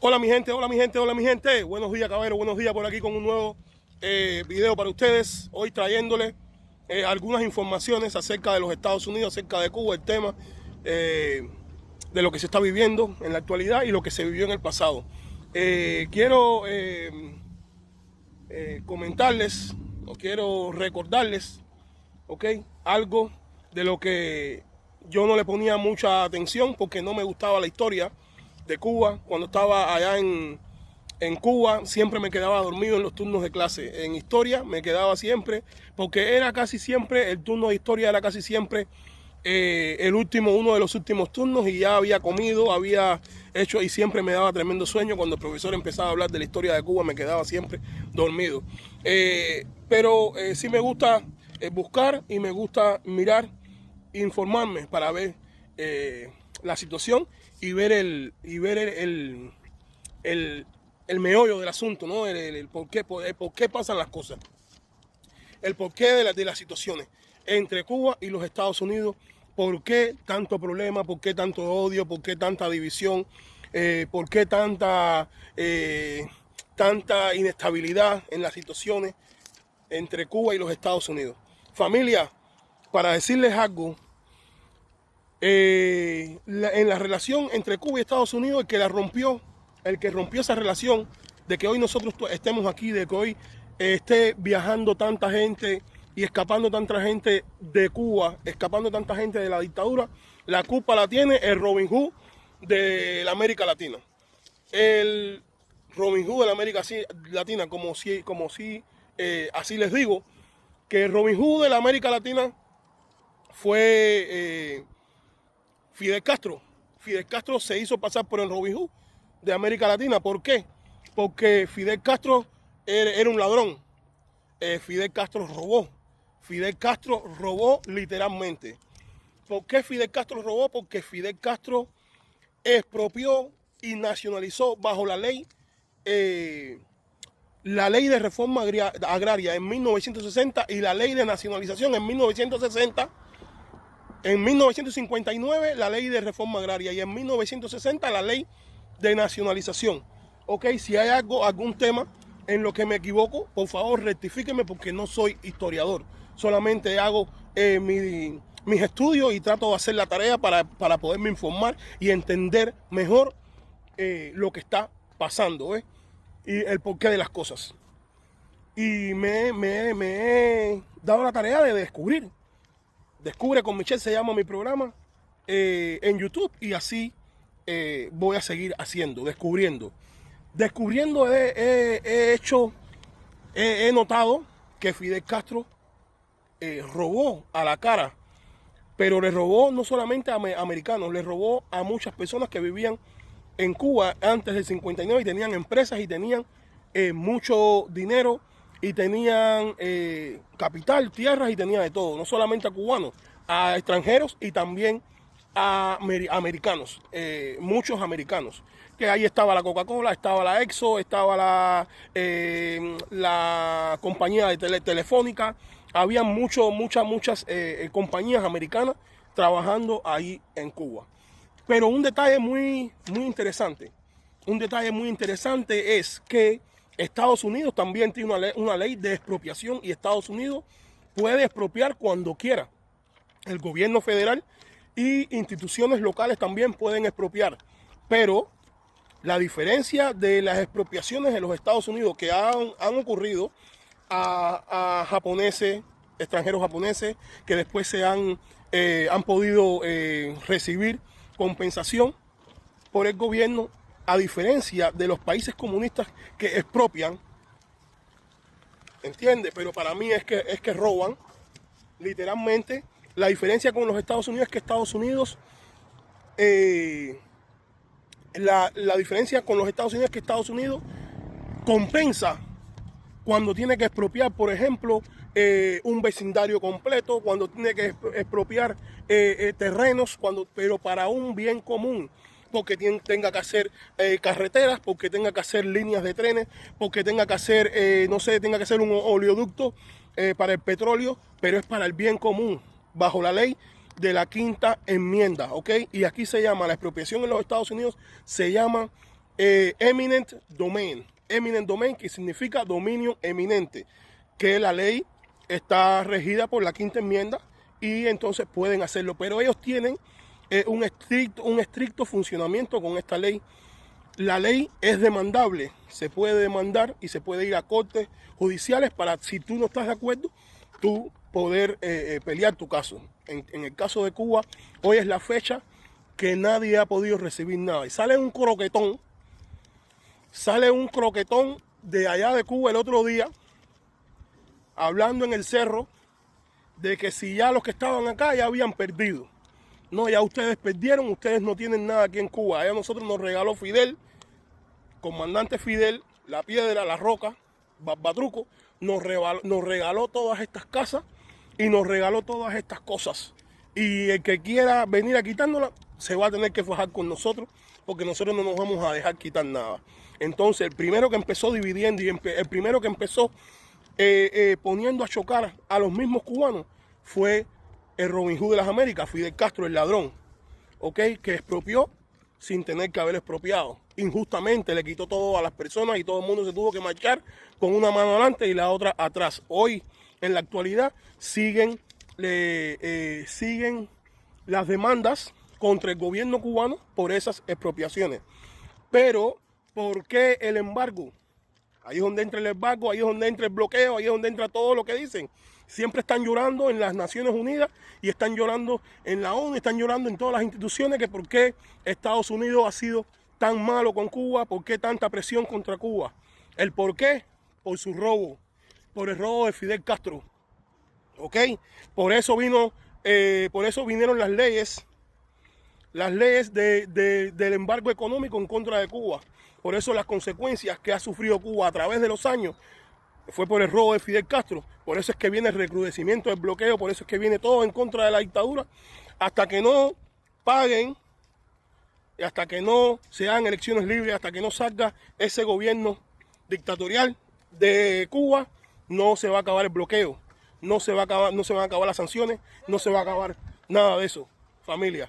Hola mi gente, hola mi gente, hola mi gente. Buenos días, caballero, buenos días por aquí con un nuevo video para ustedes. Hoy trayéndole algunas informaciones acerca de los Estados Unidos, acerca de Cuba, el tema de lo que se está viviendo en la actualidad y lo que se vivió en el pasado. Quiero comentarles o quiero recordarles, ¿ok? Algo de lo que yo no le ponía mucha atención porque no me gustaba la historia de Cuba. Cuando estaba allá en Cuba siempre me quedaba dormido en los turnos de clase. En historia me quedaba siempre, porque era casi siempre, el turno de historia era casi siempre uno de los últimos turnos, y ya había comido, había hecho, y siempre me daba tremendo sueño. Cuando el profesor empezaba a hablar de la historia de Cuba me quedaba siempre dormido. Pero sí me gusta buscar y me gusta mirar, informarme para ver la situación y ver el meollo del asunto, ¿no? El por qué pasan las cosas, el porqué de las situaciones entre Cuba y los Estados Unidos, por qué tanto problema, por qué tanto odio, por qué tanta división, por qué tanta inestabilidad en las situaciones entre Cuba y los Estados Unidos. Familia, para decirles algo, en la relación entre Cuba y Estados Unidos, el que rompió esa relación, de que hoy nosotros estemos aquí, de que hoy esté viajando tanta gente y escapando tanta gente de Cuba, escapando tanta gente de la dictadura, la culpa la tiene el Robin Hood de la América Latina. El Robin Hood de la América Latina, así les digo, que el Robin Hood de la América Latina fue Fidel Castro. Fidel Castro se hizo pasar por el Robin Hood de América Latina. ¿Por qué? Porque Fidel Castro era un ladrón. Fidel Castro robó. Fidel Castro robó literalmente. ¿Por qué Fidel Castro robó? Porque Fidel Castro expropió y nacionalizó bajo la ley de reforma agraria en 1960 y la ley de nacionalización en 1960. En 1959 la ley de reforma agraria y en 1960 la ley de nacionalización. Ok, si hay algún tema en lo que me equivoco, por favor rectifíqueme, porque no soy historiador. Solamente hago mis estudios y trato de hacer la tarea para poderme informar y entender mejor lo que está pasando, y el porqué de las cosas. Y me he dado la tarea de descubrir. Descubre con Michelle se llama mi programa en YouTube, y así voy a seguir haciendo, descubriendo. He notado que Fidel Castro robó a la cara, pero le robó no solamente a americanos, le robó a muchas personas que vivían en Cuba antes del 59 y tenían empresas y tenían mucho dinero y tenían capital, tierras y tenían de todo, no solamente a cubanos, a extranjeros y también a americanos, muchos americanos. Que ahí estaba la Coca-Cola, estaba la Exxon, estaba la compañía de telefónica, había muchas compañías americanas trabajando ahí en Cuba. Pero un detalle muy interesante es que Estados Unidos también tiene una ley de expropiación, y Estados Unidos puede expropiar cuando quiera. El gobierno federal y instituciones locales también pueden expropiar. Pero la diferencia de las expropiaciones en los Estados Unidos que han ocurrido a japoneses, extranjeros japoneses, que después han podido recibir compensación por el gobierno, a diferencia de los países comunistas que expropian, ¿entiende? Pero para mí es que roban, literalmente. La diferencia con los Estados Unidos es que Estados Unidos, la diferencia con los Estados Unidos es que Estados Unidos compensa cuando tiene que expropiar, por ejemplo, un vecindario completo, cuando tiene que expropiar terrenos, pero para un bien común, porque tenga que hacer carreteras, porque tenga que hacer líneas de trenes, porque tenga que hacer, tenga que hacer un oleoducto para el petróleo, pero es para el bien común, bajo la ley de la quinta enmienda, ¿ok? Y aquí se llama, la expropiación en los Estados Unidos se llama eminent domain. Eminent domain, que significa dominio eminente, que la ley está regida por la quinta enmienda y entonces pueden hacerlo, pero ellos tienen un estricto funcionamiento con esta ley. La ley es demandable, se puede demandar y se puede ir a cortes judiciales para, si tú no estás de acuerdo, tú poder pelear tu caso. En el caso de Cuba, hoy es la fecha que nadie ha podido recibir nada. Y sale un croquetón de allá de Cuba el otro día, hablando en el cerro, de que si ya los que estaban acá ya habían perdido. No, ya ustedes perdieron, ustedes no tienen nada aquí en Cuba. A nosotros nos regaló Fidel, comandante Fidel, la piedra, la roca, Barbatruco, nos regaló todas estas casas y nos regaló todas estas cosas. Y el que quiera venir a quitárnosla, se va a tener que fajar con nosotros, porque nosotros no nos vamos a dejar quitar nada. Entonces, el primero que empezó dividiendo y el primero que empezó poniendo a chocar a los mismos cubanos fue el Robin Hood de las Américas, Fidel Castro, el ladrón, ¿ok? Que expropió sin tener que haber expropiado. Injustamente le quitó todo a las personas y todo el mundo se tuvo que marchar con una mano adelante y la otra atrás. Hoy, en la actualidad, siguen las demandas contra el gobierno cubano por esas expropiaciones. Pero, ¿por qué el embargo? Ahí es donde entra el embargo, ahí es donde entra el bloqueo, ahí es donde entra todo lo que dicen. Siempre están llorando en las Naciones Unidas y están llorando en la ONU, están llorando en todas las instituciones que por qué Estados Unidos ha sido tan malo con Cuba, por qué tanta presión contra Cuba. ¿El por qué? Por su robo, por el robo de Fidel Castro. ¿Ok? Por eso vinieron las leyes del embargo económico en contra de Cuba. Por eso las consecuencias que ha sufrido Cuba a través de los años fue por el robo de Fidel Castro. Por eso es que viene el recrudecimiento del bloqueo, por eso es que viene todo en contra de la dictadura, hasta que no paguen, hasta que no se hagan elecciones libres, hasta que no salga ese gobierno dictatorial de Cuba, no se va a acabar el bloqueo, no se van a acabar las sanciones, no se va a acabar nada de eso, familia.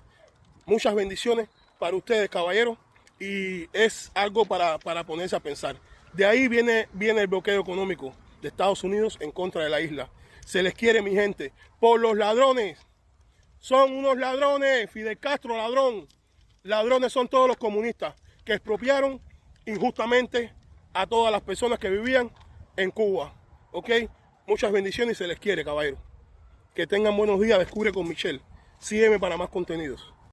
Muchas bendiciones para ustedes, caballeros, y es algo para ponerse a pensar. De ahí viene el bloqueo económico de Estados Unidos en contra de la isla. Se les quiere, mi gente, por los ladrones. Son unos ladrones. Fidel Castro, ladrón. Ladrones son todos los comunistas que expropiaron injustamente a todas las personas que vivían en Cuba. ¿Ok? Muchas bendiciones y se les quiere, caballero. Que tengan buenos días. Descubre con Michelle. Sígueme para más contenidos.